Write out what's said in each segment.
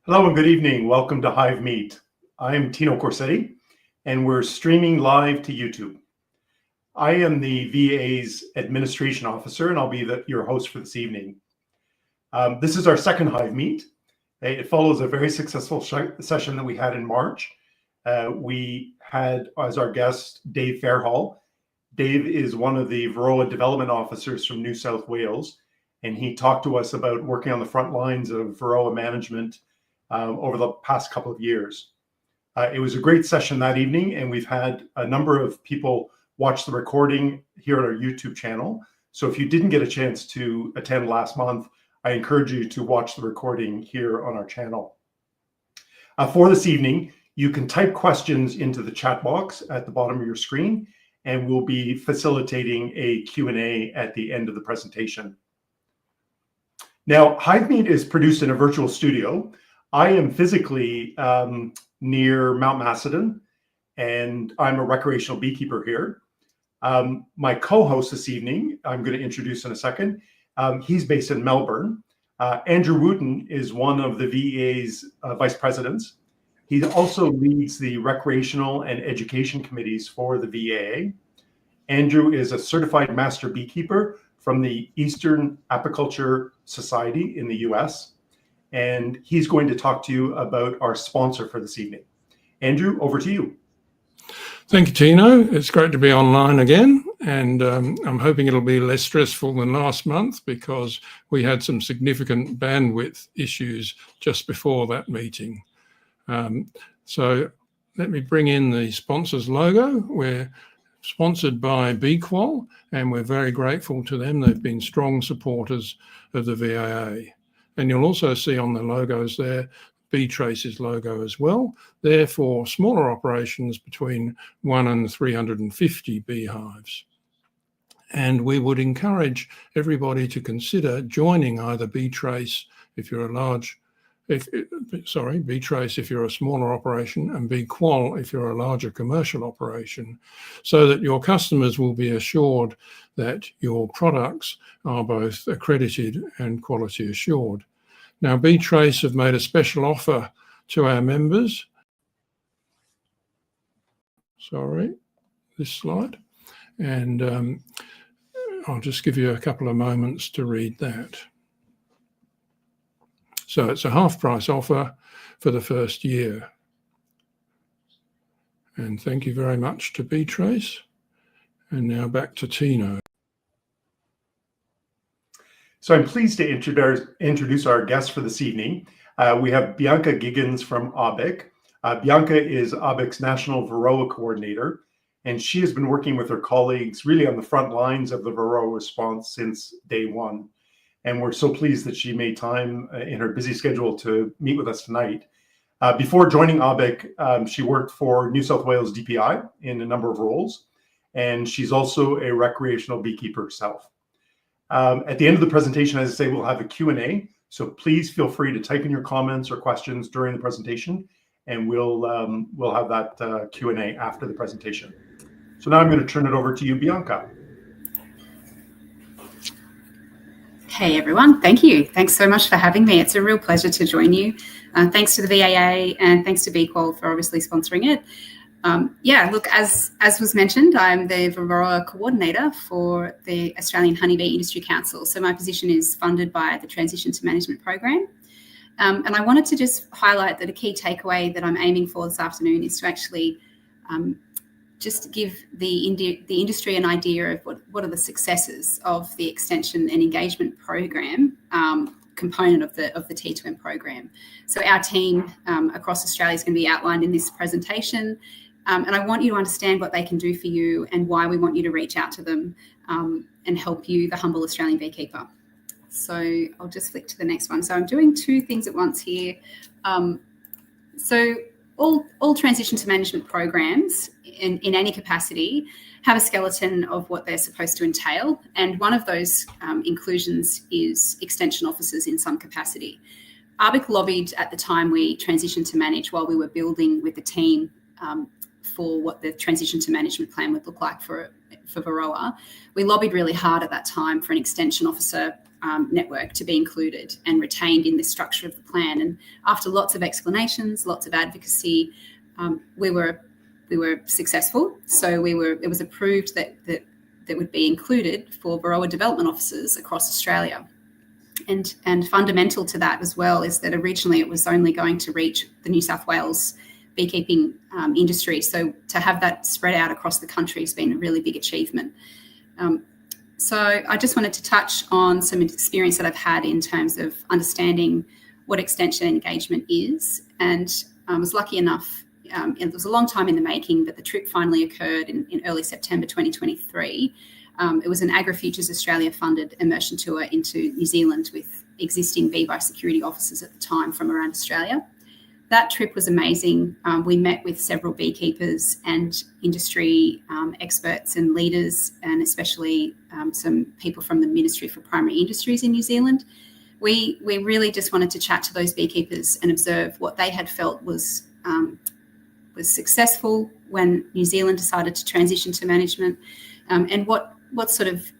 Hello and good evening. Welcome to HiveMeet. I'm Tino Corsetti, and we're streaming live to YouTube. I am the VA's administration officer, and I'll be your host for this evening. This is our second HiveMeet. It follows a very successful session that we had in March. We had as our guest Dave Fairhall. Dave is one of the VAA development officers from New South Wales, and he talked to us about working on the front lines of VAA management over the past couple of years. It was a great session that evening, and we've had a number of people watch the recording here on our YouTube channel. So if you didn't get a chance to attend last month, I encourage you to watch the recording here on our channel. For this evening, you can type questions into the chat box at the bottom of your screen, and we'll be facilitating a Q&A at the end of the presentation. Now, HiveMeet is produced in a virtual studio. I am physically near Mount Macedon, and I'm a recreational beekeeper here. My co-host this evening, I'm going to introduce in a second. He's based in Melbourne. Andrew Wooten is one of the VA's vice presidents. He also leads the recreational and education committees for the VAA. Andrew is a certified master beekeeper from the Eastern Apiculture Society in the US. And he's going to talk to you about our sponsor for this evening. Andrew, over to you. Thank you, Tino. It's great to be online again, and I'm hoping it'll be less stressful than last month because we had some significant bandwidth issues just before that meeting. So let me bring in the sponsor's logo. We're sponsored by BQual, and we're very grateful to them. They've been strong supporters of the VAA. And you'll also see on the logos there, B-Trace's logo as well. They're for smaller operations between 1 and 350 beehives. And we would encourage everybody to consider joining either B-Trace if you're a large, B-Trace if you're a smaller operation, and BQual if you're a larger commercial operation, so that your customers will be assured that your products are both accredited and quality assured. Now, B-Trace have made a special offer to our members. Sorry, this slide. And I'll just give you a couple of moments to read that. So it's a half price offer for the first year. And thank you very much to B-Trace. And now back to Tino. So I'm pleased to introduce our guest for this evening. We have Bianca Giggins from ABIC. Bianca is ABIC's National VAA Coordinator, and she has been working with her colleagues really on the front lines of the VAA response since day one. And we're so pleased that she made time in her busy schedule to meet with us tonight. Before joining ABIC, she worked for New South Wales DPI in a number of roles, and she's also a recreational beekeeper herself. At the end of the presentation, as I say, we'll have a Q&A. So please feel free to type in your comments or questions during the presentation, and we'll have that Q&A after the presentation. So now I'm going to turn it over to you, Bianca. Hey everyone, thank you. Thanks so much for having me. It's a real pleasure to join you. Thanks to the VAA and thanks to BQual for obviously sponsoring it. Yeah, look, as was mentioned, I'm the VAA coordinator for the Australian Honeybee Industry Council. So my position is funded by the Transition to Management program. And I wanted to just highlight that a key takeaway that I'm aiming for this afternoon is to actually just give the industry an idea of what are the successes of the extension and engagement program component of the T2M program. So our team across Australia is going to be outlined in this presentation. And I want you to understand what they can do for you and why we want you to reach out to them and help you, the humble Australian beekeeper. So I'll just flick to the next one. So I'm doing two things at once here. So all transition to management programs in any capacity have a skeleton of what they're supposed to entail. And one of those inclusions is extension officers in some capacity. ABIC lobbied at the time we transitioned to manage while we were building with the team for what the transition to management plan would look like for VAA. We lobbied really hard at that time for an extension officer network to be included and retained in the structure of the plan. And after lots of explanations, lots of advocacy, we were successful. So it was approved that would be included for Varroa development officers across Australia. And fundamental to that as well is that originally it was only going to reach the New South Wales beekeeping industry. So to have that spread out across the country has been a really big achievement. So I just wanted to touch on some experience that I've had in terms of understanding what extension engagement is. And I was lucky enough, it was a long time in the making, but the trip finally occurred in early September 2023. It was an AgriFutures Australia funded immersion tour into New Zealand with existing bee biosecurity officers at the time from around Australia. That trip was amazing. We met with several beekeepers and industry experts and leaders, and especially some people from the Ministry for Primary Industries in New Zealand. We really just wanted to chat to those beekeepers and observe what they had felt was successful when New Zealand decided to transition to management, and what sort of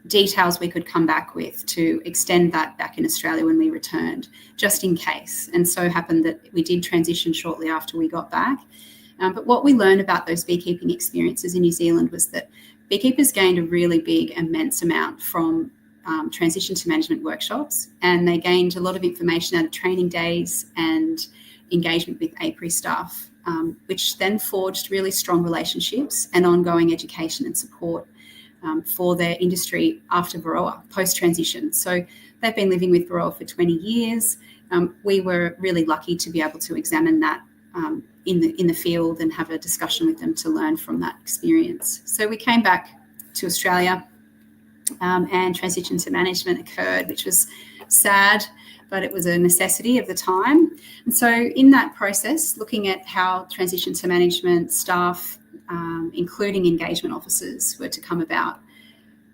details we could come back with to extend that back in Australia when we returned, just in case. And so happened that we did transition shortly after we got back. But what we learned about those beekeeping experiences in New Zealand was that beekeepers gained a really big, immense amount from transition to management workshops, and they gained a lot of information out of training days and engagement with apiary staff, which then forged really strong relationships and ongoing education and support for their industry after Varroa, post-transition. So they've been living with Varroa for 20 years. We were really lucky to be able to examine that in the field and have a discussion with them to learn from that experience. So we came back to Australia and transition to management occurred, which was sad, but it was a necessity of the time. And so in that process, looking at how transition to management staff, including engagement officers, were to come about,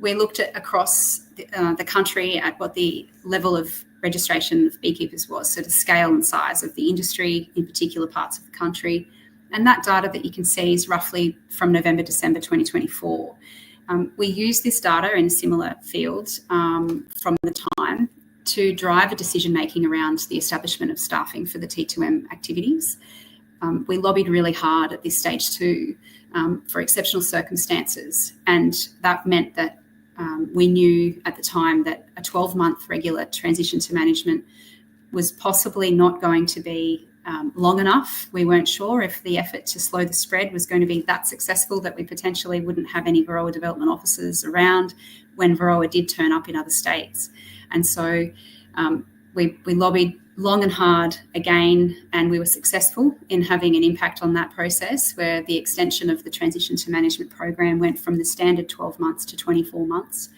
we looked at across the country at what the level of registration of beekeepers was, so the scale and size of the industry in particular parts of the country. And that data that you can see is roughly from November, December 2024. We use this data in a similar field from the time to drive a decision-making around the establishment of staffing for the T2M activities. We lobbied really hard at this stage too for exceptional circumstances, and that meant that we knew at the time that a 12-month regular transition to management was possibly not going to be long enough. We weren't sure if the effort to slow the spread was going to be that successful that we potentially wouldn't have any Varroa development officers around when Varroa did turn up in other states. And so we lobbied long and hard again, and we were successful in having an impact on that process, where the extension of the transition to management program went from the standard 12 months to 24 months.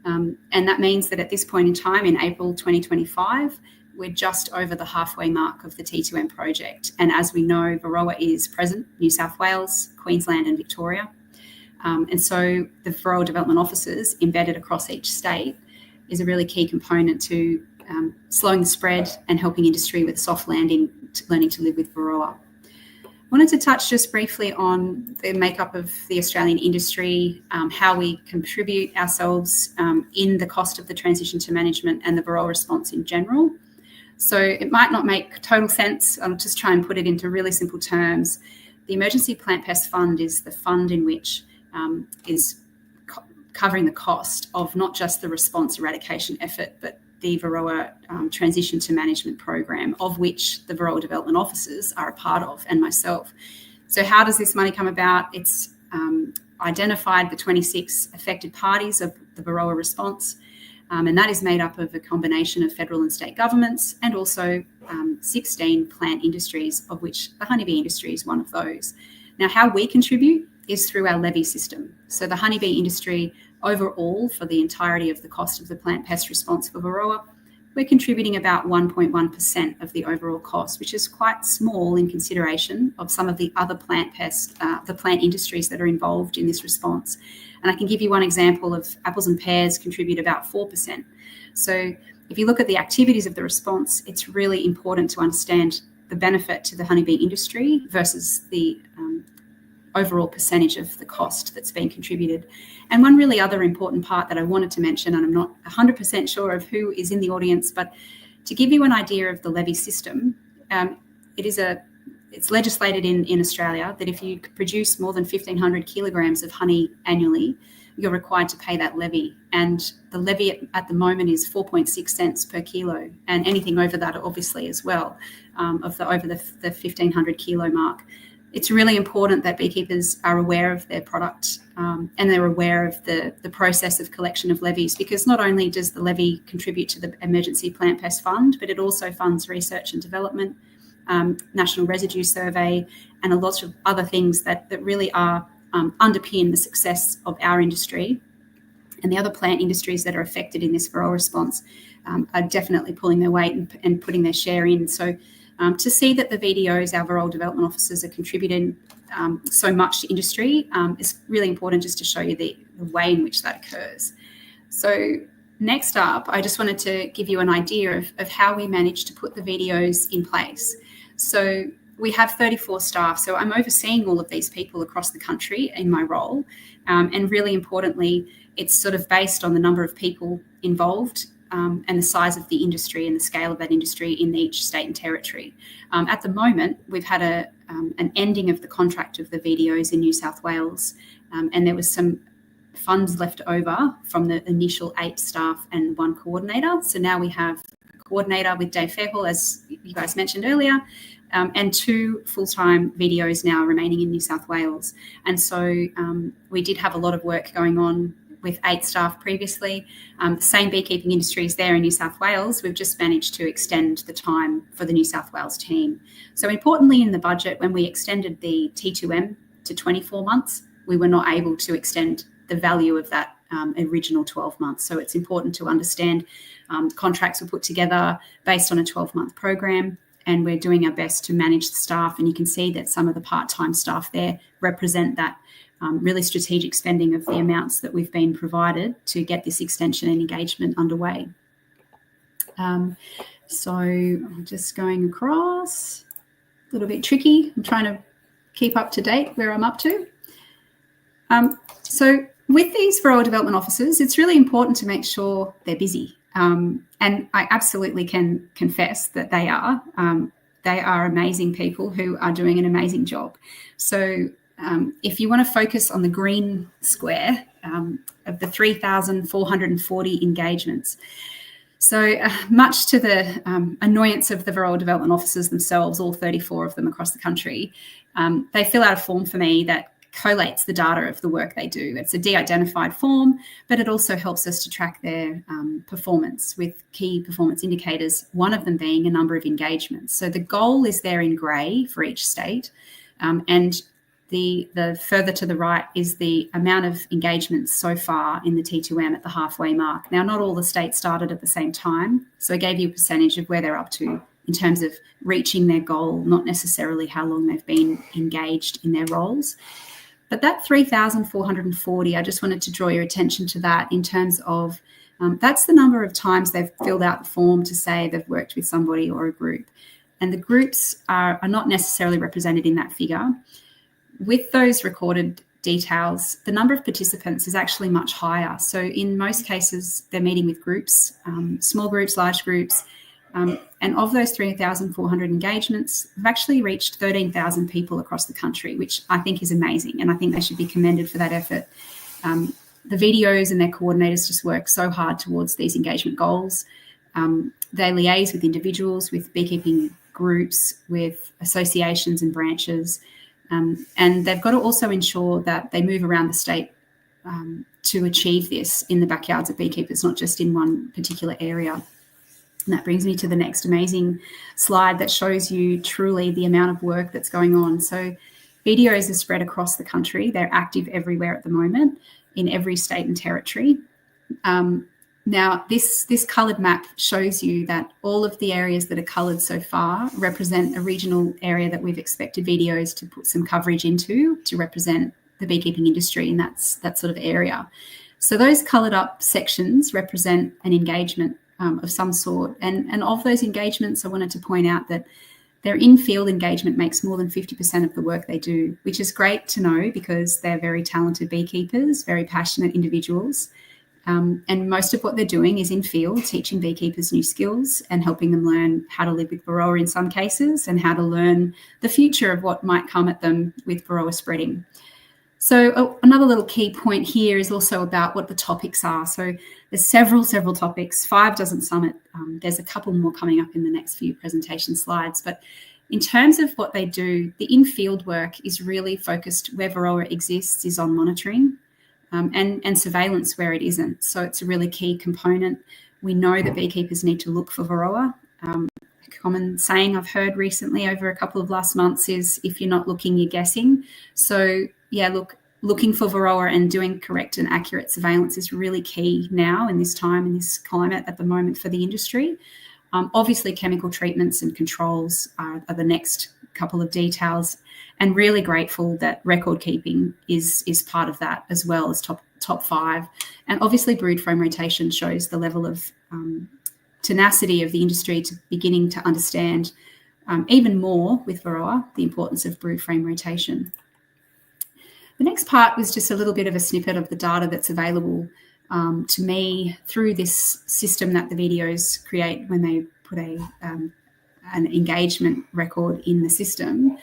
And that means that at this point in time, in April 2025, we're just over the halfway mark of the T2M project. And as we know, Varroa is present New South Wales, Queensland and Victoria. And so the Varroa development officers embedded across each state is a really key component to slowing the spread and helping industry with soft landing, learning to live with Varroa. I wanted to touch just briefly on the makeup of the Australian industry, how we contribute ourselves in the cost of the transition to management and the Varroa response in general. So it might not make total sense. I'll just try and put it into really simple terms. The Emergency Plant Pest Fund is the fund in which is covering the cost of not just the response eradication effort, but the Varroa transition to management program, of which the Varroa development officers are a part of, and myself. So how does this money come about? It's identified the 26 affected parties of the Varroa response, and that is made up of a combination of federal and state governments, and also 16 plant industries, of which the honeybee industry is one of those. Now, how we contribute is through our levy system. So the honeybee industry overall, for the entirety of the cost of the plant pest response for Varroa, we're contributing about 1.1% of the overall cost, which is quite small in consideration of some of the other plant pest, the plant industries that are involved in this response. And I can give you one example of apples and pears contribute about 4%. So if you look at the activities of the response, it's really important to understand the benefit to the honeybee industry versus the overall percentage of the cost that's being contributed. And one really other important part that I wanted to mention, and I'm not 100% sure of who is in the audience, but to give you an idea of the levy system, it's legislated in Australia that if you produce more than 1,500 kilograms of honey annually, you're required to pay that levy. And the levy at the moment is 4.6 cents per kilo, and anything over that obviously as well, over the 1,500 kilo mark. It's really important that beekeepers are aware of their product and they're aware of the process of collection of levies, because not only does the levy contribute to the Emergency Plant Pest Fund, but it also funds research and development, National Residue Survey, and a lot of other things that really are underpin the success of our industry. And the other plant industries that are affected in this varroa response are definitely pulling their weight and putting their share in. So to see that the VDOs, our varroa development officers, are contributing so much to industry is really important, just to show you the way in which that occurs. So next up, I just wanted to give you an idea of how we managed to put the VDOs in place. So we have 34 staff, so I'm overseeing all of these people across the country in my role. And really importantly, it's sort of based on the number of people involved and the size of the industry and the scale of that industry in each state and territory. At the moment, we've had an ending of the contract of the VDOs in New South Wales, and there was some funds left over from the initial 8 staff and 1 coordinator. So now we have a coordinator with Dave Fairhall, as you guys mentioned earlier, and 2 full-time VDOs now remaining in New South Wales. And so we did have a lot of work going on with 8 staff previously. The same beekeeping industry is there in New South Wales. We've just managed to extend the time for the New South Wales team. So importantly, in the budget, when we extended the T2M to 24 months, we were not able to extend the value of that original 12 months. So it's important to understand contracts were put together based on a 12-month program, and we're doing our best to manage the staff. And you can see that some of the part-time staff there represent that really strategic spending of the amounts that we've been provided to get this extension and engagement underway. So I'm just going across, a little bit tricky. I'm trying to keep up to date where I'm up to. So with these varroa development officers, it's really important to make sure they're busy. And I absolutely can confess that they are. They are amazing people who are doing an amazing job. So if you want to focus on the green square of the 3,440 engagements, so much to the annoyance of the varroa development officers themselves, all 34 of them across the country, they fill out a form for me that collates the data of the work they do. It's a de-identified form, but it also helps us to track their performance with key performance indicators, one of them being a number of engagements. So the goal is there in grey for each state, and the further to the right is the amount of engagements so far in the T2M at the halfway mark. Now, not all the states started at the same time, so I gave you a percentage of where they're up to in terms of reaching their goal, not necessarily how long they've been engaged in their roles. But that 3,440, I just wanted to draw your attention to that in terms of that's the number of times they've filled out the form to say they've worked with somebody or a group. And the groups are not necessarily represented in that figure. With those recorded details, the number of participants is actually much higher. So in most cases, they're meeting with groups, small groups, large groups. And of those 3,400 engagements, we've actually reached 13,000 people across the country, which I think is amazing. And I think they should be commended for that effort. The VDOs and their coordinators just work so hard towards these engagement goals. They liaise with individuals, with beekeeping groups, with associations and branches. And they've got to also ensure that they move around the state to achieve this in the backyards of beekeepers, not just in one particular area. And that brings me to the next amazing slide that shows you truly the amount of work that's going on. So VDOs are spread across the country. They're active everywhere at the moment in every state and territory. Now, this coloured map shows you that all of the areas that are coloured so far represent a regional area that we've expected VDOs to put some coverage into to represent the beekeeping industry in that sort of area. So those coloured up sections represent an engagement of some sort. And of those engagements, I wanted to point out that Their in-field engagement makes more than 50% of the work they do, which is great to know because they're very talented beekeepers, very passionate individuals. And most of what they're doing is in field, teaching beekeepers new skills and helping them learn how to live with Varroa in some cases and how to learn the future of what might come at them with Varroa spreading. So another little key point here is also about what the topics are. So there's several topics. 5 doesn't sum it. There's a couple more coming up in the next few presentation slides. But in terms of what they do, the in-field work is really focused where Varroa exists is on monitoring. And surveillance where it isn't. So it's a really key component. We know that beekeepers need to look for Varroa. A common saying I've heard recently over a couple of last months is, if you're not looking, you're guessing. So yeah, looking for Varroa and doing correct and accurate surveillance is really key now in this time, in this climate at the moment for the industry. Obviously, chemical treatments and controls are the next couple of details, and really grateful that record keeping is part of that as well as top 5. And obviously brood frame rotation shows the level of tenacity of the industry to beginning to understand even more with Varroa the importance of brood frame rotation. The next part was just a little bit of a snippet of the data that's available to me through this system that the videos create when they put an engagement record in the system.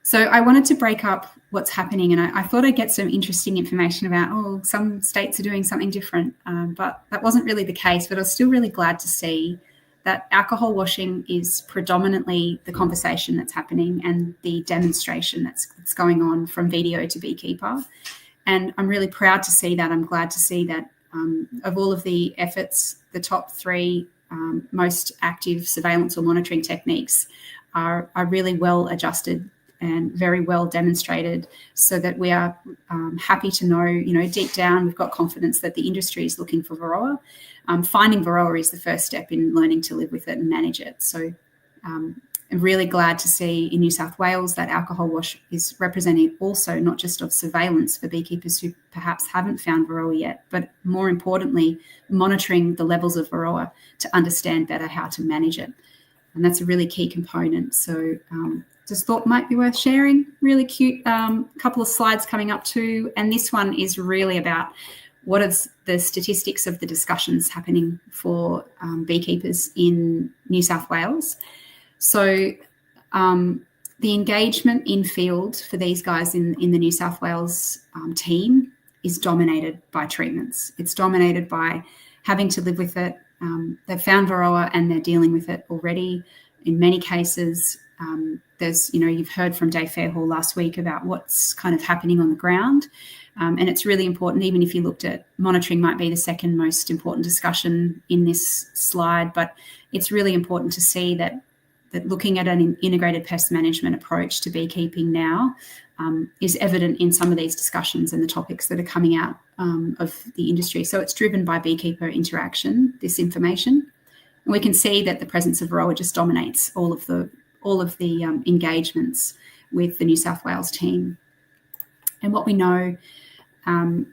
So I wanted to break up what's happening, and I thought I'd get some interesting information about, some states are doing something different, but that wasn't really the case. But I was still really glad to see that alcohol washing is predominantly the conversation that's happening and the demonstration that's going on from video to beekeeper. And I'm really proud to see that. I'm glad to see that of all of the efforts, the top 3 most active surveillance or monitoring techniques are really well adjusted and very well demonstrated, so that we are happy to know, deep down we've got confidence that the industry is looking for Varroa. Finding Varroa is the first step in learning to live with it and manage it. So I'm really glad to see in New South Wales that alcohol wash is representing also not just of surveillance for beekeepers who perhaps haven't found Varroa yet, but more importantly, monitoring the levels of Varroa to understand better how to manage it. And that's a really key component. So just thought might be worth sharing. Really cute couple of slides coming up too. And this one is really about what are the statistics of the discussions happening for beekeepers in New South Wales. So the engagement in field for these guys in the New South Wales team is dominated by treatments. It's dominated by having to live with it. They've found Varroa and they're dealing with it already. In many cases, there's, you've heard from Dave Fairhall last week about what's kind of happening on the ground. And it's really important, even if you looked at monitoring might be the second most important discussion in this slide, but it's really important to see that looking at an integrated pest management approach to beekeeping now is evident in some of these discussions and the topics that are coming out of the industry. So it's driven by beekeeper interaction, this information. And we can see that the presence of Varroa just dominates all of the engagements with the New South Wales team. And what we know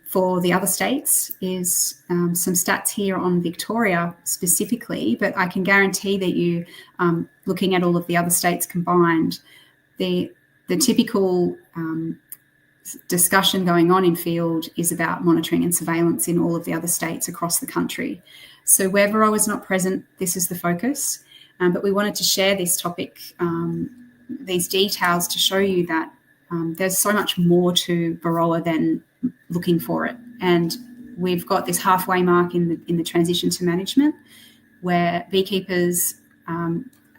for the other states is some stats here on Victoria specifically, but I can guarantee that you, looking at all of the other states combined, the typical discussion going on in field is about monitoring and surveillance in all of the other states across the country. So where Varroa is not present, this is the focus. But we wanted to share this topic, these details, to show you that there's so much more to Varroa than looking for it. And we've got this halfway mark in the transition to management, where beekeepers,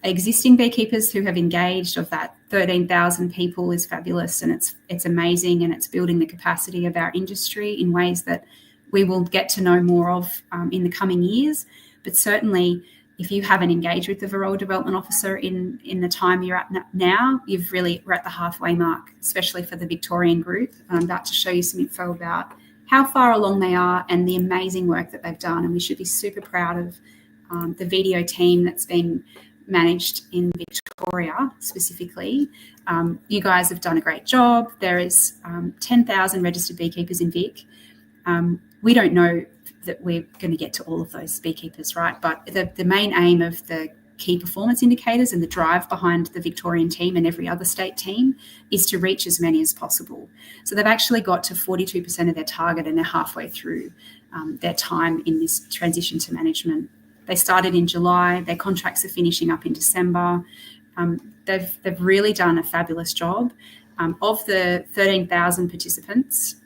existing beekeepers who have engaged, of that 13,000 people, is fabulous, and it's amazing, and it's building the capacity of our industry in ways that we will get to know more of in the coming years. But certainly, if you haven't engaged with the Varroa Development Officer in the time you're at now, we're at the halfway mark, especially for the Victorian group. I'm about to show you some info about how far along they are and the amazing work that they've done. And we should be super proud of the video team that's been managed in Victoria specifically. You guys have done a great job. There is 10,000 registered beekeepers in Vic. We don't know that we're going to get to all of those beekeepers, right? But the main aim of the key performance indicators and the drive behind the Victorian team and every other state team is to reach as many as possible. So they've actually got to 42% of their target, and they're halfway through their time in this transition to management. They started in July. Their contracts are finishing up in December. They've really done a fabulous job. Of the 13,000 participants,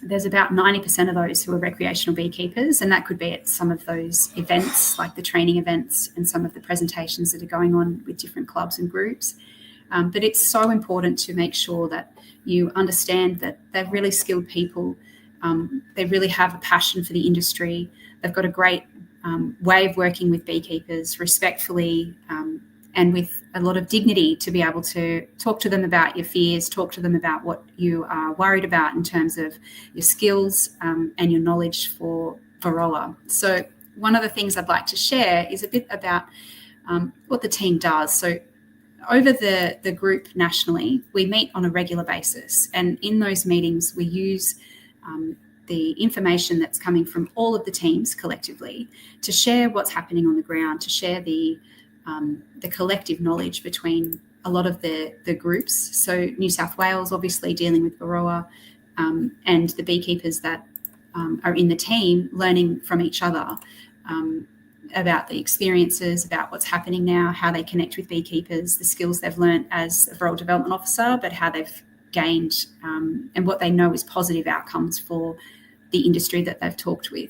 there's about 90% of those who are recreational beekeepers, and that could be at some of those events, like the training events and some of the presentations that are going on with different clubs and groups. But it's so important to make sure that you understand that they're really skilled people. They really have a passion for the industry. They've got a great way of working with beekeepers respectfully, and with a lot of dignity, to be able to talk to them about your fears, talk to them about what you are worried about in terms of your skills and your knowledge for Varroa. So one of the things I'd like to share is a bit about what the team does. So over the group nationally, we meet on a regular basis, and in those meetings we use the information that's coming from all of the teams collectively to share what's happening on the ground, to share the collective knowledge between a lot of the groups. So New South Wales, obviously dealing with Varroa, and the beekeepers that are in the team, learning from each other about the experiences, about what's happening now, how they connect with beekeepers, the skills they've learned as a Varroa development officer, but how they've gained and what they know is positive outcomes for the industry that they've talked with.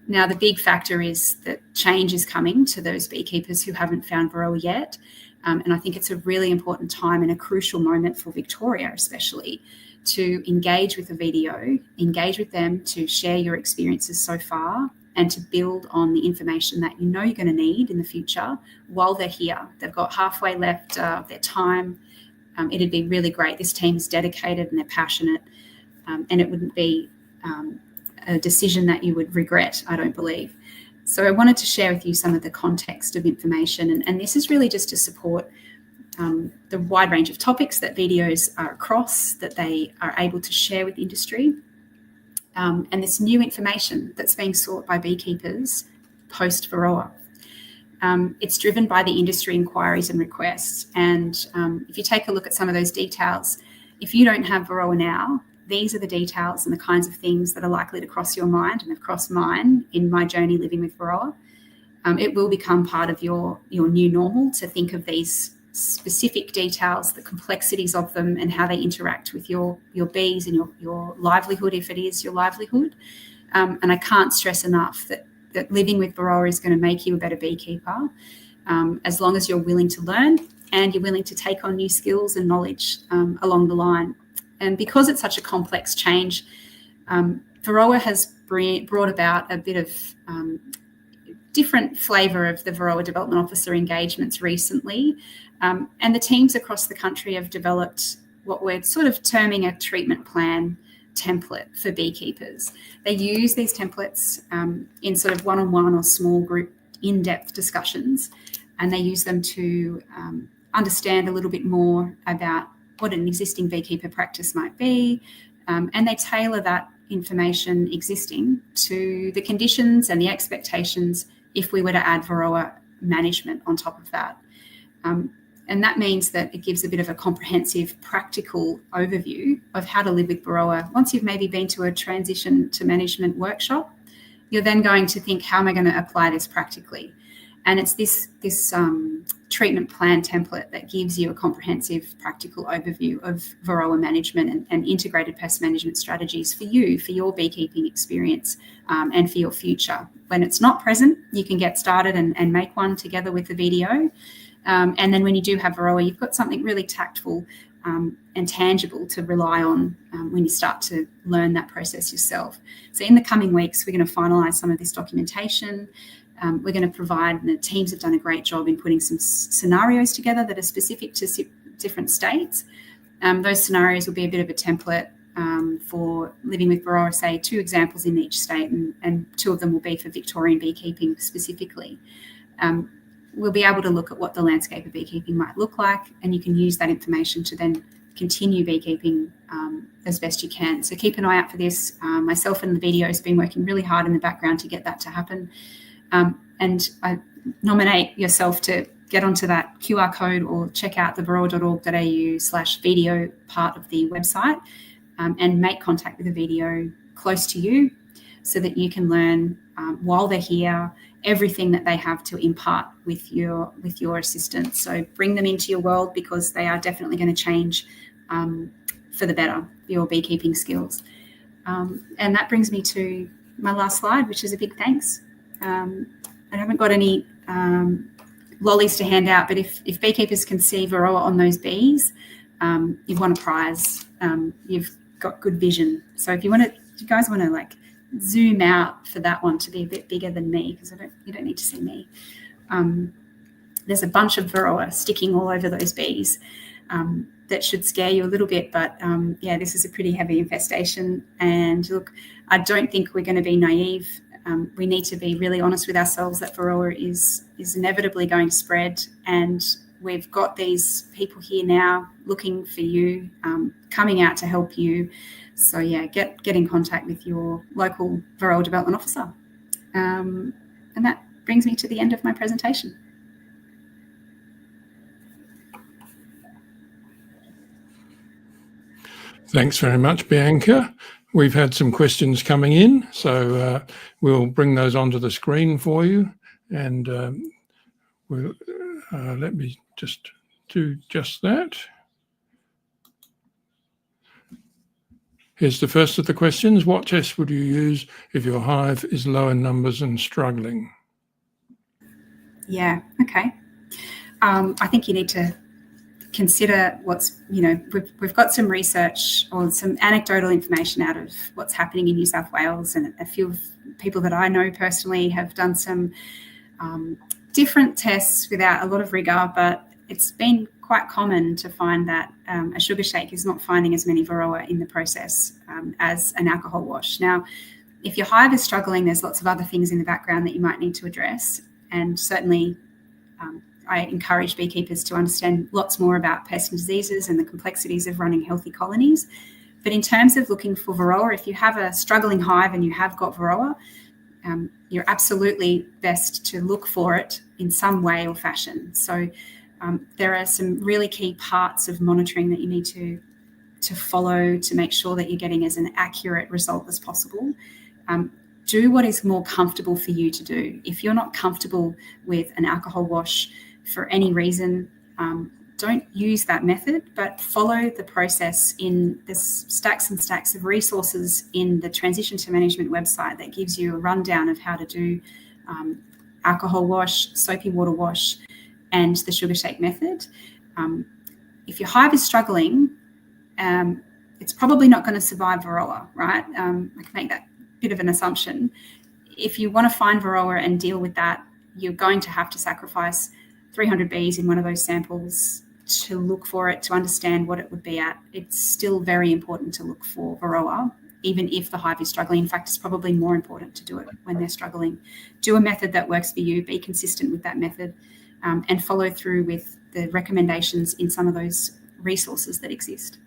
Now, the big factor is that change is coming to those beekeepers who haven't found Varroa yet. And I think it's a really important time and a crucial moment for Victoria, especially, to engage with the VDO, engage with them to share your experiences so far, and to build on the information that you know you're going to need in the future while they're here. They've got halfway left of their time. It'd be really great. This team's dedicated and they're passionate, and it wouldn't be a decision that you would regret, I don't believe. So I wanted to share with you some of the context of information, and this is really just to support the wide range of topics that VDOs are across, that they are able to share with industry, and this new information that's being sought by beekeepers post-Varroa. It's driven by the industry inquiries and requests, and if you take a look at some of those details, if you don't have Varroa now, these are the details and the kinds of things that are likely to cross your mind and have crossed mine in my journey living with Varroa. It will become part of your new normal to think of these specific details, the complexities of them, and how they interact with your bees and your livelihood, if it is your livelihood. And I can't stress enough that living with Varroa is going to make you a better beekeeper, as long as you're willing to learn and you're willing to take on new skills and knowledge along the line. And because it's such a complex change, Varroa has brought about a bit of different flavour of the Varroa Development Officer engagements recently. And the teams across the country have developed what we're sort of terming a treatment plan template for beekeepers. They use these templates in sort of one-on-one or small group in-depth discussions, and they use them to understand a little bit more about what an existing beekeeper practice might be, and they tailor that information existing to the conditions and the expectations if we were to add Varroa management on top of that. And that means that it gives a bit of a comprehensive, practical overview of how to live with Varroa. Once you've maybe been to a transition to management workshop, you're then going to think, how am I going to apply this practically? And it's this treatment plan template that gives you a comprehensive, practical overview of Varroa management and integrated pest management strategies for you, for your beekeeping experience, and for your future. When it's not present, you can get started and make one together with the VDO. And then when you do have Varroa, you've got something really tactful and tangible to rely on when you start to learn that process yourself. So in the coming weeks, we're going to finalise some of this documentation. We're going to provide, and the teams have done a great job in putting some scenarios together that are specific to different states. Those scenarios will be a bit of a template for living with Varroa, say 2 examples in each state, and 2 of them will be for Victorian beekeeping specifically. We'll be able to look at what the landscape of beekeeping might look like, and you can use that information to then continue beekeeping as best you can. So keep an eye out for this. Myself and the VDO has been working really hard in the background to get that to happen. And nominate yourself to get onto that QR code or check out the varroa.org.au/video part of the website and make contact with a video close to you so that you can learn while they're here everything that they have to impart with your assistants. So bring them into your world, because they are definitely going to change for the better your beekeeping skills. And that brings me to my last slide, which is a big thanks. I haven't got any lollies to hand out, but if beekeepers can see Varroa on those bees, you've won a prize. You've got good vision. So if you guys want to like zoom out for that one to be a bit bigger than me, because you don't need to see me. There's a bunch of Varroa sticking all over those bees. That should scare you a little bit, but yeah, this is a pretty heavy infestation. And look, I don't think we're going to be naive. We need to be really honest with ourselves that Varroa is inevitably going to spread, and we've got these people here now looking for you, coming out to help you. So yeah, get in contact with your local Varroa development officer. And that brings me to the end of my presentation. Thanks very much, Bianca. We've had some questions coming in, so we'll bring those onto the screen for you. And let me just do just that. Here's the first of the questions. What test would you use if your hive is low in numbers and struggling? Yeah, okay. I think you need to consider we've got some research or some anecdotal information out of what's happening in New South Wales, and a few people that I know personally have done some different tests without a lot of rigour, but it's been quite common to find that a sugar shake is not finding as many Varroa in the process as an alcohol wash. Now, if your hive is struggling, there's lots of other things in the background that you might need to address, and certainly I encourage beekeepers to understand lots more about pests and diseases and the complexities of running healthy colonies. But in terms of looking for Varroa, if you have a struggling hive and you have got Varroa, you're absolutely best to look for it in some way or fashion. So there are some really key parts of monitoring that you need to follow to make sure that you're getting as an accurate result as possible. Do what is more comfortable for you to do. If you're not comfortable with an alcohol wash for any reason, don't use that method, but follow the process in the stacks and stacks of resources in the Transition to Management website that gives you a rundown of how to do alcohol wash, soapy water wash, and the sugar shake method. If your hive is struggling, it's probably not going to survive Varroa, right? I can make that bit of an assumption. If you want to find Varroa and deal with that, you're going to have to sacrifice 300 bees in one of those samples to look for it, to understand what it would be at. It's still very important to look for Varroa, even if the hive is struggling. In fact, it's probably more important to do it when they're struggling. Do a method that works for you, be consistent with that method, and follow through with the recommendations in some of those resources that exist.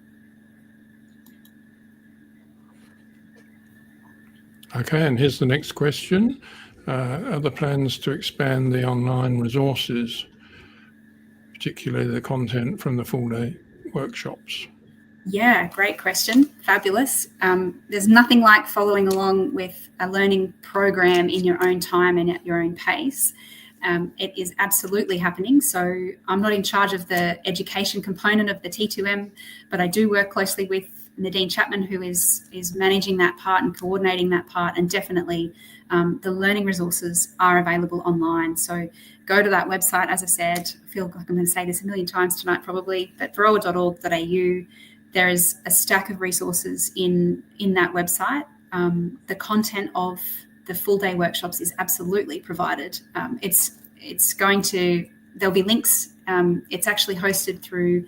Okay, and here's the next question. Are there plans to expand the online resources, particularly the content from the full-day workshops? Yeah, great question. Fabulous. There's nothing like following along with a learning program in your own time and at your own pace. It is absolutely happening. So I'm not in charge of the education component of the T2M, but I do work closely with Nadine Chapman, who is managing that part and coordinating that part, and definitely the learning resources are available online. So go to that website. As I said, I feel like I'm going to say this a million times tonight probably, but varroa.org.au, there is a stack of resources in that website. The content of the full day workshops is absolutely provided. There'll be links. It's actually hosted through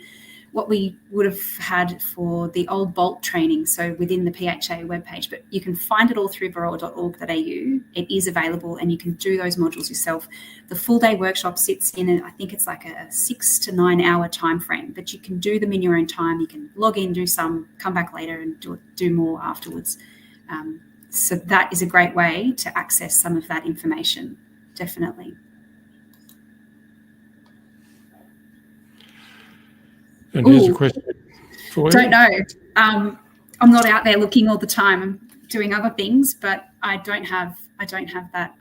what we would have had for the old Bolt training, so within the PHA webpage, but you can find it all through varroa.org.au. It is available and you can do those modules yourself. The full day workshop sits in, I think it's like a 6 to 9 hour time frame, but you can do them in your own time. You can log in, do some, come back later and do more afterwards. So that is a great way to access some of that information, definitely. And here's a question for you. Don't know. I'm not out there looking all the time. I'm doing other things, but I don't have that.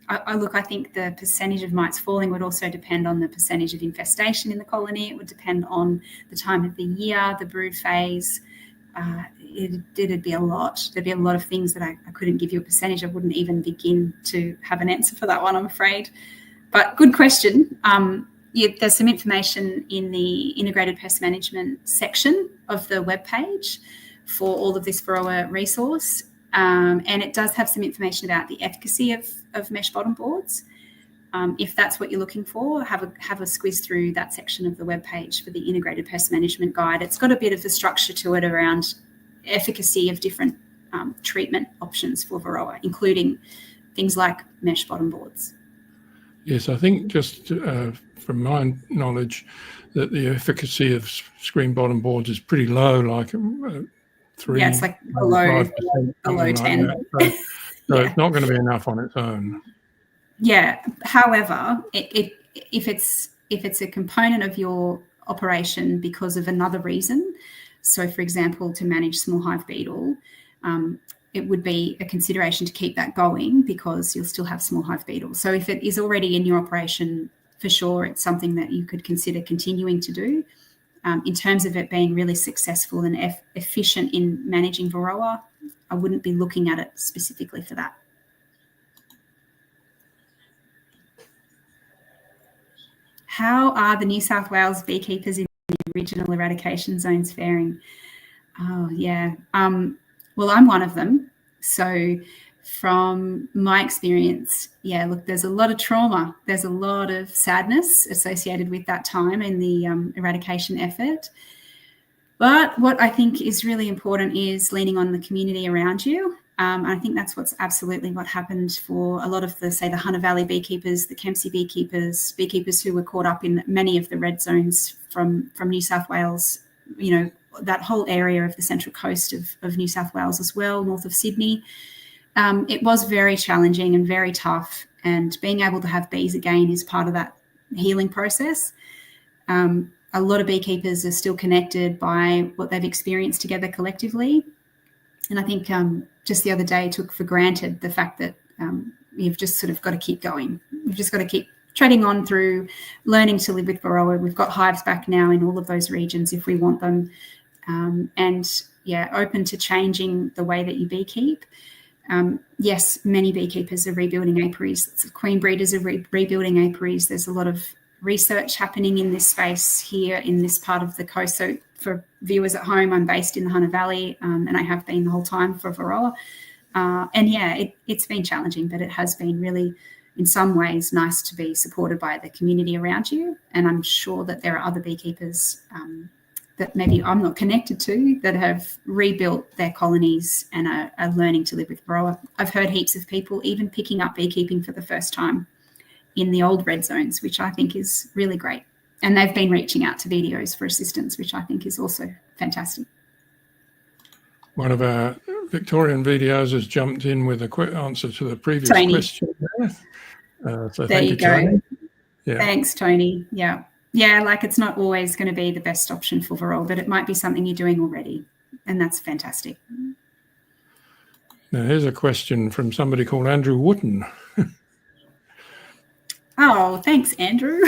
I think the percentage of mites falling would also depend on the percentage of infestation in the colony. It would depend on the time of the year, the brood phase. It'd be a lot. There'd be a lot of things that I couldn't give you a percentage. I wouldn't even begin to have an answer for that one, I'm afraid. But good question. There's some information in the integrated pest management section of the webpage for all of this Varroa resource. And it does have some information about the efficacy of mesh bottom boards. If that's what you're looking for, have a squiz through that section of the webpage for the integrated pest management guide. It's got a bit of a structure to it around efficacy of different treatment options for Varroa, including things like mesh bottom boards. Yes, I think just from my knowledge that the efficacy of screen bottom boards is pretty low, like 3. Yeah, it's like below 10. Like so it's not going to be enough on its own. Yeah. However, if it's a component of your operation because of another reason, so for example, to manage small hive beetle, it would be a consideration to keep that going because you'll still have small hive beetle. So if it is already in your operation, for sure, it's something that you could consider continuing to do. In terms of it being really successful and efficient in managing Varroa, I wouldn't be looking at it specifically for that. How are the New South Wales beekeepers in the regional eradication zones faring? Oh, yeah. Well, I'm one of them. So from my experience, yeah, look, there's a lot of trauma. There's a lot of sadness associated with that time in the eradication effort. But what I think is really important is leaning on the community around you. I think that's what's absolutely what happened for a lot of the, say, the Hunter Valley beekeepers, the Kempsey beekeepers who were caught up in many of the red zones from New South Wales, that whole area of the central coast of New South Wales as well, north of Sydney. It was very challenging and very tough, and being able to have bees again is part of that healing process. A lot of beekeepers are still connected by what they've experienced together collectively. And I think just the other day took for granted the fact that you've just sort of got to keep going. You've just got to keep treading on through learning to live with Varroa. We've got hives back now in all of those regions if we want them. And yeah, open to changing the way that you beekeep. Yes, many beekeepers are rebuilding apiaries. Lots of queen breeders are rebuilding apiaries. There's a lot of research happening in this space here in this part of the coast. So for viewers at home, I'm based in the Hunter Valley, and I have been the whole time for Varroa. And yeah, it's been challenging, but it has been really, in some ways, nice to be supported by the community around you. And I'm sure that there are other beekeepers that maybe I'm not connected to that have rebuilt their colonies and are learning to live with Varroa. I've heard heaps of people even picking up beekeeping for the first time in the old red zones, which I think is really great. And they've been reaching out to videos for assistance, which I think is also fantastic. One of our Victorian videos has jumped in with a quick answer to the previous question. So there you go. Tony. Yeah. Thanks, Tony. Yeah. Yeah, like it's not always going to be the best option for Varroa, but it might be something you're doing already. And that's fantastic. Now, here's a question from somebody called Andrew Wooten. Oh, thanks, Andrew.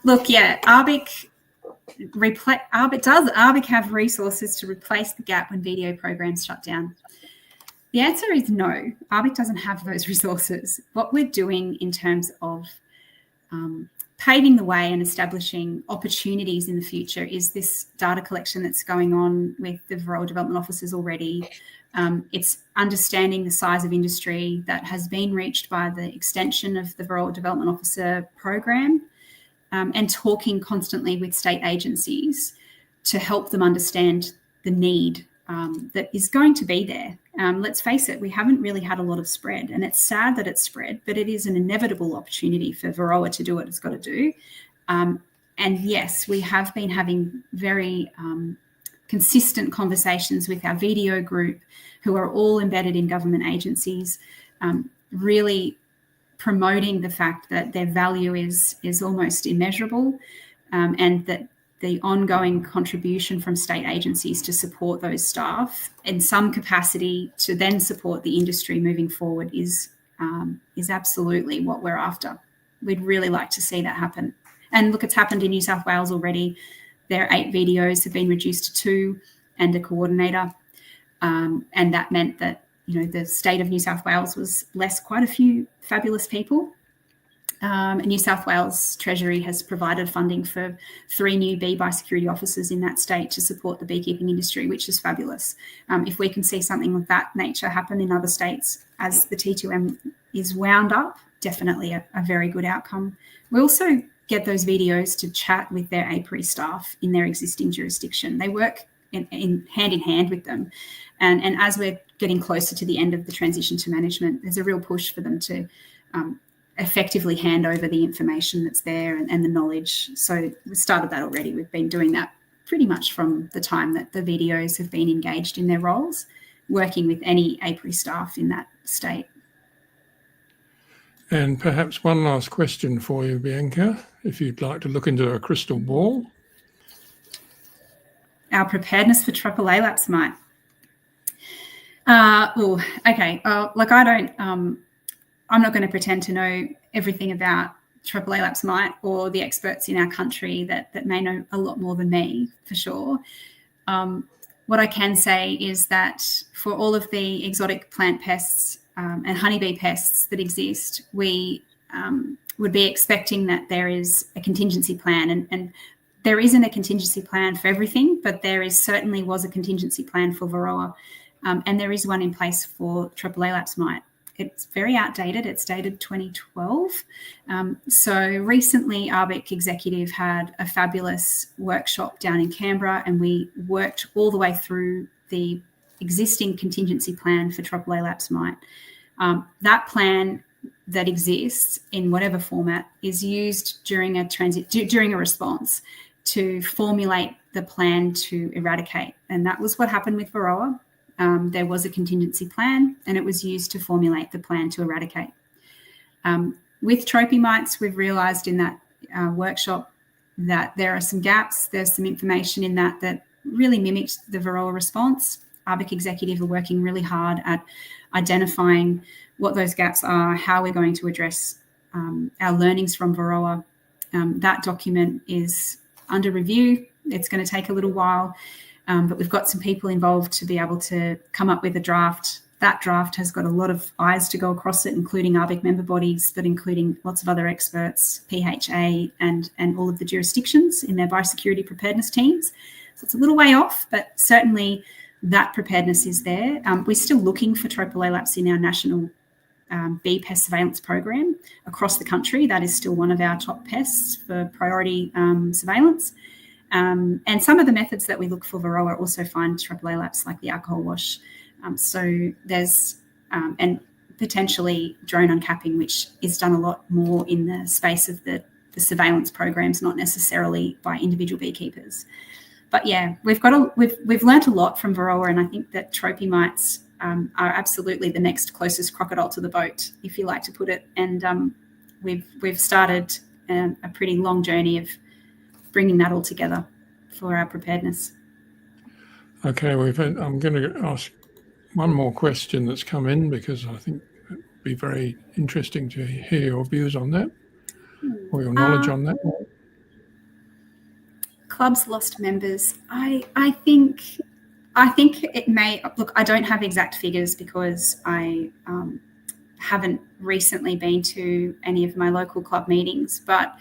Look, yeah, does ARBIC have resources to replace the gap when video programs shut down? The answer is no. ARBIC doesn't have those resources. What we're doing in terms of paving the way and establishing opportunities in the future is this data collection that's going on with the Varroa Development Officers already. It's understanding the size of industry that has been reached by the extension of the Varroa Development Officer program, and talking constantly with state agencies to help them understand the need that is going to be there. Let's face it, we haven't really had a lot of spread, and it's sad that it's spread, but it is an inevitable opportunity for Varroa to do what it's got to do. And yes, we have been having very consistent conversations with our video group, who are all embedded in government agencies, really promoting the fact that their value is almost immeasurable. and that the ongoing contribution from state agencies to support those staff in some capacity to then support the industry moving forward is absolutely what we're after. We'd really like to see that happen. And look, it's happened in New South Wales already. Their 8 videos have been reduced to 2 and a coordinator. And that meant that, the state of New South Wales was less quite a few fabulous people. New South Wales Treasury has provided funding for 3 new bee biosecurity officers in that state to support the beekeeping industry, which is fabulous. If we can see something of that nature happen in other states as the T2M is wound up, definitely a very good outcome. We also get those videos to chat with their apiary staff in their existing jurisdiction. They work in hand with them. And as we're getting closer to the end of the transition to management, there's a real push for them to effectively hand over the information that's there and the knowledge. So we started that already. We've been doing that pretty much from the time that the videos have been engaged in their roles, working with any apiary staff in that state. And perhaps one last question for you, Bianca, if you'd like to look into a crystal ball. Our preparedness for triple ALAPS mite. I'm not going to pretend to know everything about triple ALAPS mite or the experts in our country that may know a lot more than me, for sure. What I can say is that for all of the exotic plant pests and honeybee pests that exist, we would be expecting that there is a contingency plan. And there isn't a contingency plan for everything, but there certainly was a contingency plan for Varroa. And there is one in place for triple ALAPS mite. It's very outdated. It's dated 2012. So recently, ARBIC Executive had a fabulous workshop down in Canberra, and we worked all the way through the existing contingency plan for triple ALAPS mite. That plan that exists in whatever format is used during a response to formulate the plan to eradicate. And that was what happened with Varroa. There was a contingency plan, and it was used to formulate the plan to eradicate. With trophy mites, we've realised in that workshop that there are some gaps. There's some information in that really mimicked the Varroa response. ARBIC Executive are working really hard at identifying what those gaps are, how we're going to address our learnings from Varroa. That document is under review. It's going to take a little while. But we've got some people involved to be able to come up with a draft. That draft has got a lot of eyes to go across it, including ARBIC member bodies, including lots of other experts, PHA and all of the jurisdictions in their biosecurity preparedness teams. So it's a little way off, but certainly that preparedness is there. We're still looking for triple ALAPS in our national bee pest surveillance program across the country. That is still one of our top pests for priority surveillance. And some of the methods that we look for Varroa also find triple ALAPS, like the alcohol wash. So there's, and potentially drone uncapping, which is done a lot more in the space of the surveillance programs, not necessarily by individual beekeepers. But yeah, we've learnt a lot from Varroa, and I think that trophy mites are absolutely the next closest crocodile to the boat, if you like to put it. And we've started a pretty long journey of bringing that all together for our preparedness. Okay, I'm going to ask one more question that's come in, because I think it would be very interesting to hear your views on that, or your knowledge on that. Clubs lost members. I think it may, look, I don't have exact figures because I haven't recently been to any of my local club meetings, but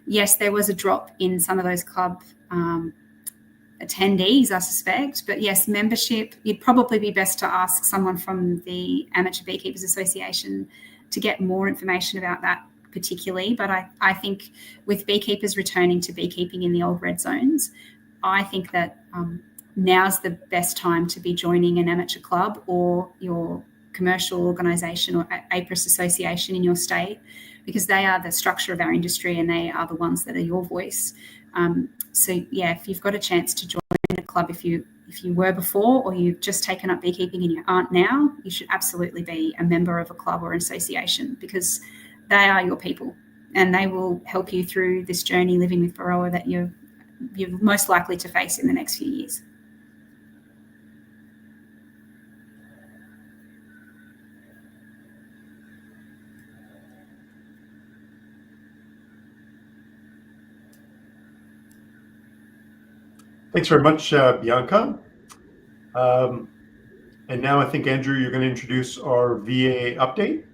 yes, there was a drop in some of those club attendees, I suspect. But yes, membership, you'd probably be best to ask someone from the Amateur Beekeepers Association to get more information about that particularly. But I think with beekeepers returning to beekeeping in the old red zones, I think that now's the best time to be joining an amateur club or your commercial organisation or APRIS association in your state, because they are the structure of our industry and they are the ones that are your voice. So yeah, if you've got a chance to join a club, if you were before, or you've just taken up beekeeping and you aren't now, you should absolutely be a member of a club or an association, because they are your people. and they will help you through this journey living with Varroa that you're most likely to face in the next few years. Thanks very much, Bianca. And now I think, Andrew, you're going to introduce our VAA update.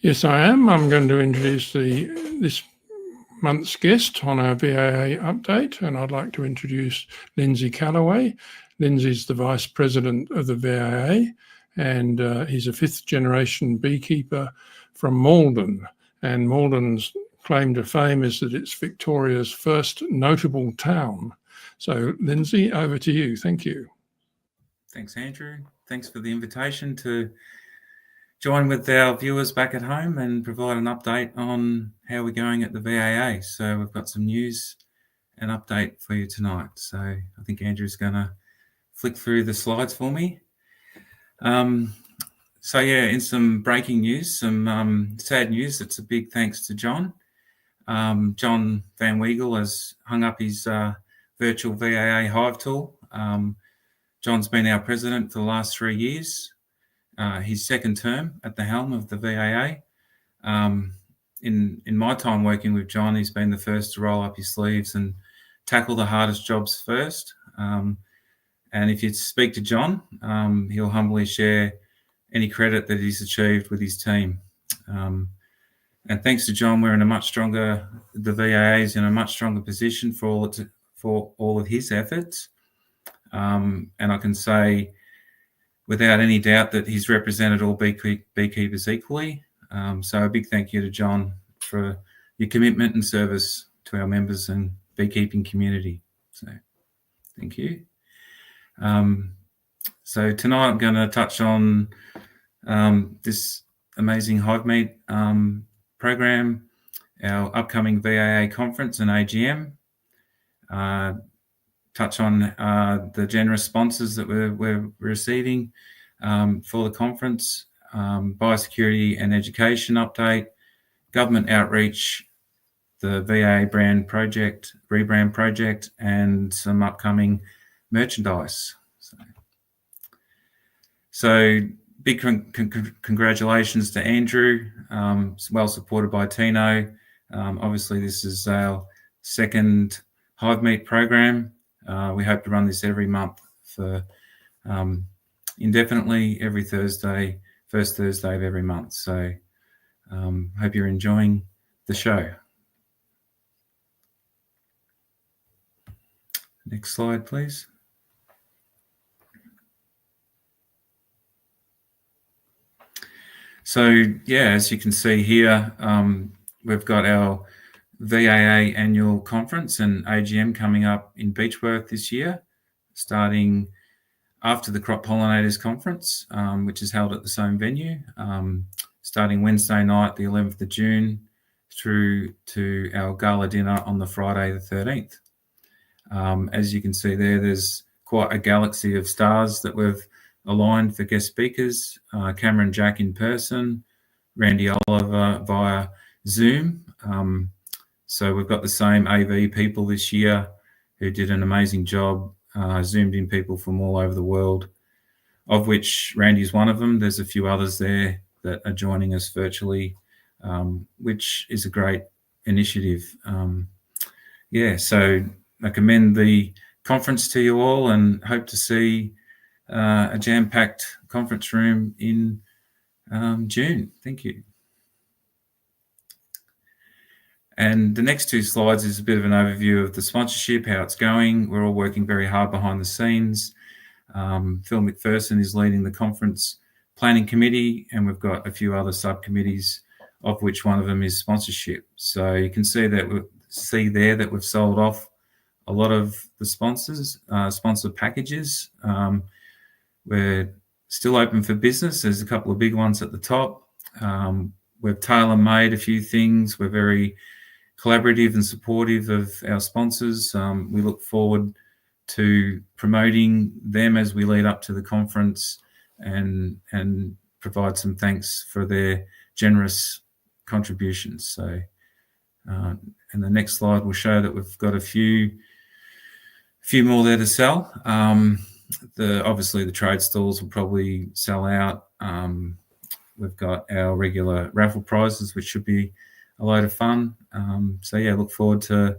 Yes, I am. I'm going to introduce this month's guest on our VAA update, and I'd like to introduce Lindsay Callaway. Lindsay's the Vice President of the VAA, and he's a fifth-generation beekeeper from Malden. And Malden's claim to fame is that it's Victoria's first notable town. So, Lindsay, over to you. Thank you. Thanks, Andrew. Thanks for the invitation to join with our viewers back at home and provide an update on how we're going at the VAA. So we've got some news and update for you tonight. So I think Andrew's going to flick through the slides for me. So yeah, in some breaking news, some sad news. It's a big thanks to John. John Van Weigel has hung up his virtual VAA Hive tool. John's been our president for the last 3 years. His second term at the helm of the VAA. In my time working with John, he's been the first to roll up his sleeves and tackle the hardest jobs first. And if you speak to John, he'll humbly share any credit that he's achieved with his team. And thanks to John, we're in a much stronger, the VAA is in a much stronger position for all of his efforts. And I can say, without any doubt, that he's represented all beekeepers equally. So a big thank you to John for your commitment and service to our members and beekeeping community. So thank you. So tonight I'm going to touch on this amazing HiveMeet program, our upcoming VAA conference and AGM, touch on the generous sponsors that we're receiving for the conference, biosecurity and education update, government outreach, the VAA brand project, rebrand project, and some upcoming merchandise. So big congratulations to Andrew, well supported by Tino. Obviously, this is our second HiveMeet program. We hope to run this every month for indefinitely, every Thursday, first Thursday of every month. So hope you're enjoying the show. Next slide, please. So, yeah, as you can see here, we've got our VAA annual conference and AGM coming up in Beechworth this year, starting after the Crop Pollinators Conference, which is held at the same venue, starting Wednesday night, the 11th of June, through to our gala dinner on the Friday, the 13th. As you can see there, there's quite a galaxy of stars that we've aligned for guest speakers. Cameron Jack in person, Randy Oliver via Zoom. So we've got the same AV people this year who did an amazing job, zoomed in people from all over the world, of which Randy's one of them. There's a few others there that are joining us virtually, which is a great initiative. Yeah, so I commend the conference to you all and hope to see a jam-packed conference room in June. Thank you. And the next two slides is a bit of an overview of the sponsorship, how it's going. We're all working very hard behind the scenes. Phil McPherson is leading the conference planning committee, and we've got a few other subcommittees, of which one of them is sponsorship. So you can see that that we've sold off a lot of the sponsor packages. We're still open for business. There's a couple of big ones at the top. We've tailor-made a few things. We're very collaborative and supportive of our sponsors. We look forward to promoting them as we lead up to the conference and provide some thanks for their generous contributions. So, and the next slide will show that we've got a few more there to sell. Obviously the trade stalls will probably sell out. We've got our regular raffle prizes, which should be a load of fun. So yeah, look forward to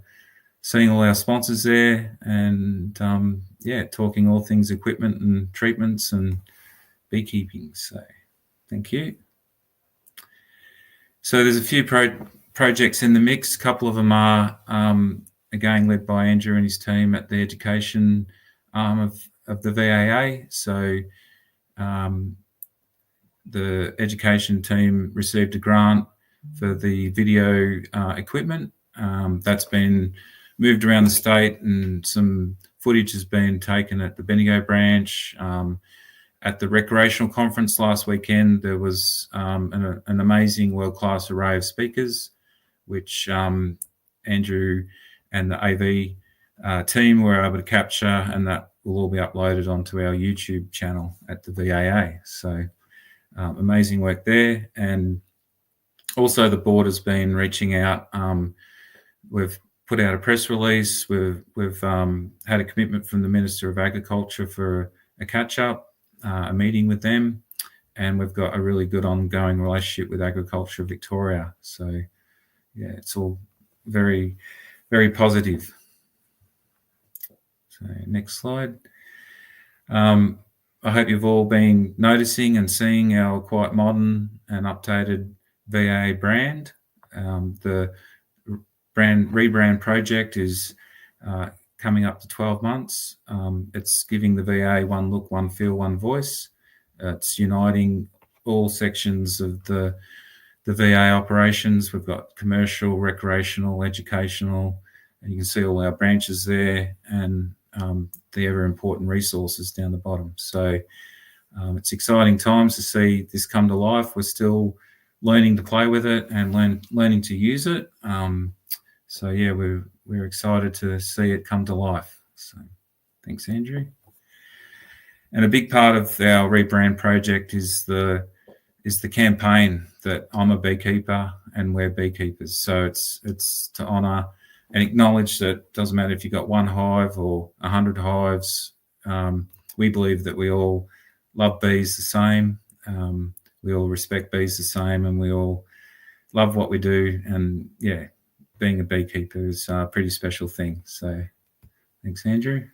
seeing all our sponsors there and yeah, talking all things equipment and treatments and beekeeping. So thank you. So there's a few projects in the mix. A couple of them are again led by Andrew and his team at the education arm of the VAA. So the education team received a grant for the video equipment. That's been moved around the state, and some footage has been taken at the Bendigo branch. At the recreational conference last weekend, there was an amazing world-class array of speakers, which Andrew and the AV team were able to capture, and that will all be uploaded onto our YouTube channel at the VAA. So amazing work there. And also the board has been reaching out. We've put out a press release. We've had a commitment from the Minister of Agriculture for a catch-up, a meeting with them, and we've got a really good ongoing relationship with Agriculture Victoria. So yeah, it's all very, very positive. So next slide. I hope you've all been noticing and seeing our quite modern and updated VAA brand. The rebrand project is coming up to 12 months. It's giving the VA one look, one feel, one voice. It's uniting all sections of the VA operations. We've got commercial, recreational, educational, and you can see all our branches there, and the ever important resources down the bottom. So it's exciting times to see this come to life. We're still learning to play with it and learning to use it. So yeah, we're excited to see it come to life. So thanks, Andrew. And a big part of our rebrand project is the campaign that I'm a beekeeper and we're beekeepers. So it's to honour and acknowledge that it doesn't matter if you've got one hive or 100 hives. We believe that we all love bees the same. We all respect bees the same, and we all love what we do. And yeah, being a beekeeper is a pretty special thing. So thanks, Andrew.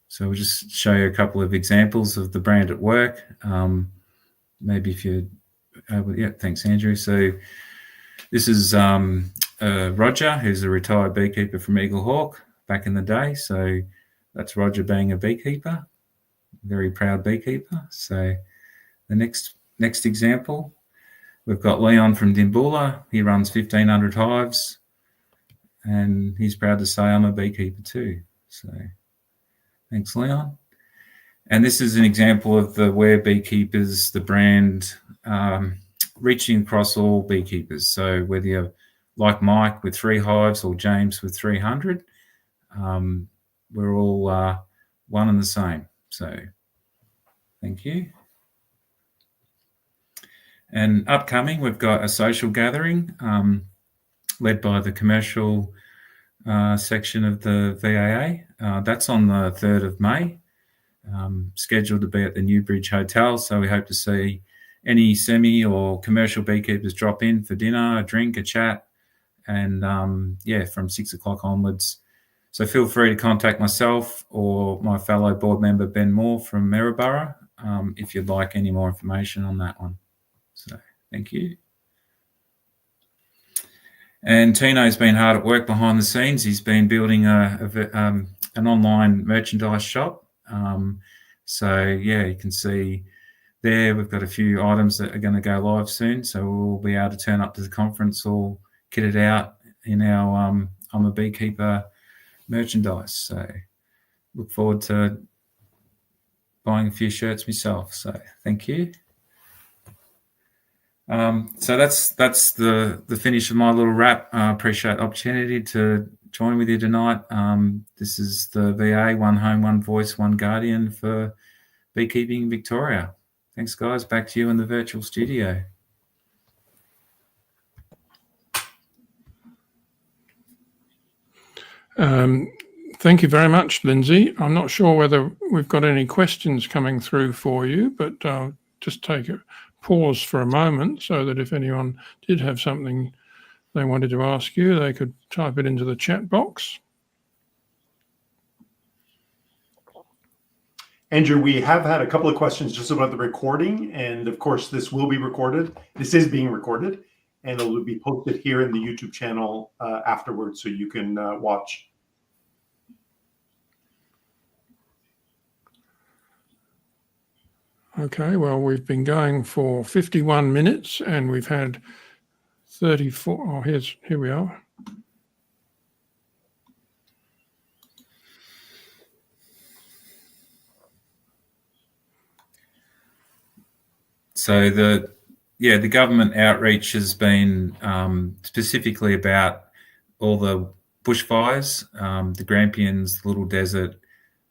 So we'll just show you a couple of examples of the brand at work. Maybe if you're able, yeah, thanks, Andrew. So this is Roger, who's a retired beekeeper from Eagle Hawk back in the day. So that's Roger being a beekeeper, very proud beekeeper. So the next example, we've got Leon from Dimboola. He runs 1,500 hives, and he's proud to say I'm a beekeeper too. So thanks, Leon. And this is an example of the We're Beekeepers, the brand, reaching across all beekeepers. So whether you're like Mike with 3 hives or James with 300, we're all one and the same. So thank you. And upcoming, we've got a social gathering led by the commercial section of the VAA. That's on the 3rd of May, scheduled to be at the Newbridge Hotel. So we hope to see any semi or commercial beekeepers drop in for dinner, a drink, a chat, and yeah, from 6 o'clock onwards. So feel free to contact myself or my fellow board member, Ben Moore from Maryborough, if you'd like any more information on that one. So thank you. And Tino's been hard at work behind the scenes. He's been building an online merchandise shop. So yeah, you can see there we've got a few items that are going to go live soon. So we'll be able to turn up to the conference all kitted out in our I'm a Beekeeper merchandise. So look forward to buying a few shirts myself. So thank you. So that's the finish of my little wrap. I appreciate the opportunity to join with you tonight. This is the VA, One Home, One Voice, One Guardian for beekeeping in Victoria. Thanks, guys. Back to you in the virtual studio. Thank you very much, Lindsay. I'm not sure whether we've got any questions coming through for you, but I'll just take a pause for a moment so that if anyone did have something they wanted to ask you, they could type it into the chat box. Andrew, we have had a couple of questions just about the recording, and of course this will be recorded. This is being recorded, and it will be posted here in the YouTube channel afterwards, so you can watch. Okay, well, we've been going for 51 minutes and we've had 34. Oh, here we are. So the government outreach has been specifically about all the bushfires, the Grampians, the Little Desert,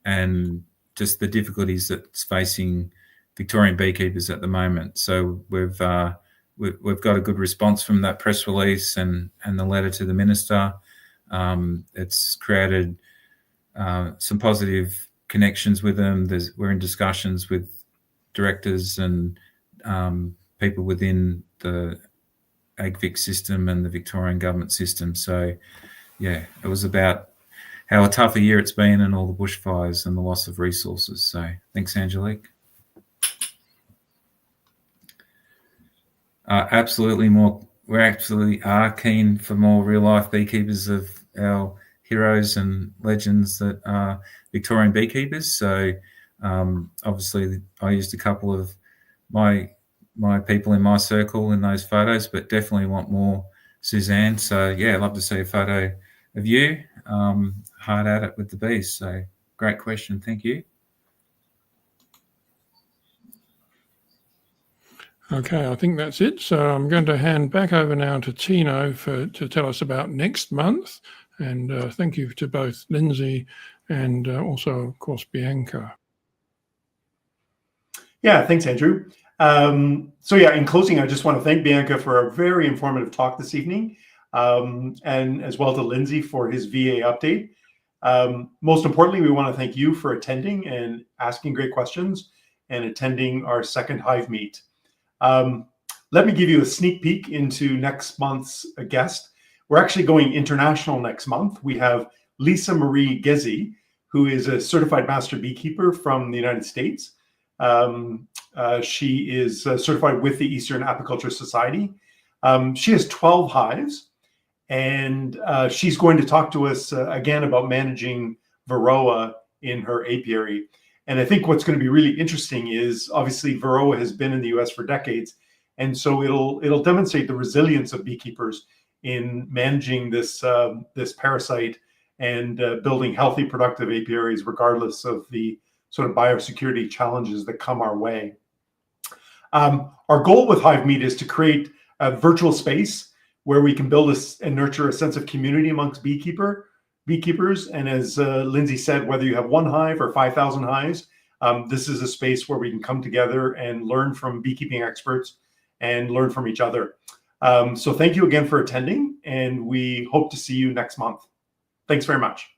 and just the difficulties that's facing Victorian beekeepers at the moment. So we've got a good response from that press release and the letter to the minister. It's created some positive connections with them. We're in discussions with directors and people within the AgVic system and the Victorian government system. So yeah, it was about how tough a year it's been and all the bushfires and the loss of resources. So thanks, Angelique. Absolutely we absolutely are keen for more real life beekeepers of our heroes and legends that are Victorian beekeepers. So obviously I used a couple of my people in my circle in those photos, but definitely want more Suzanne. So yeah, I'd love to see a photo of you hard at it with the bees. So great question. Thank you. Okay, I think that's it. So I'm going to hand back over now to Tino to tell us about next month. And thank you to both Lindsay and also, of course, Bianca. Yeah, thanks, Andrew. So yeah, in closing, I just want to thank Bianca for a very informative talk this evening, and as well to Lindsay for his VA update. Most importantly, we want to thank you for attending and asking great questions and attending our second HiveMeet. Let me give you a sneak peek into next month's guest. We're actually going international next month. We have Lisa Marie Gezi, who is a certified master beekeeper from the United States. She is certified with the Eastern Apiculture Society. She has 12 hives, and she's going to talk to us again about managing Varroa in her apiary. And I think what's going to be really interesting is obviously Varroa has been in the US for decades, and so it'll demonstrate the resilience of beekeepers in managing this this parasite and building healthy, productive apiaries, regardless of the sort of biosecurity challenges that come our way. Our goal with HiveMeet is to create a virtual space where we can build and nurture a sense of community amongst beekeepers. And as Lindsay said, whether you have 1 hive or 5,000 hives, this is a space where we can come together and learn from beekeeping experts and learn from each other. So thank you again for attending, and we hope to see you next month. Thanks very much.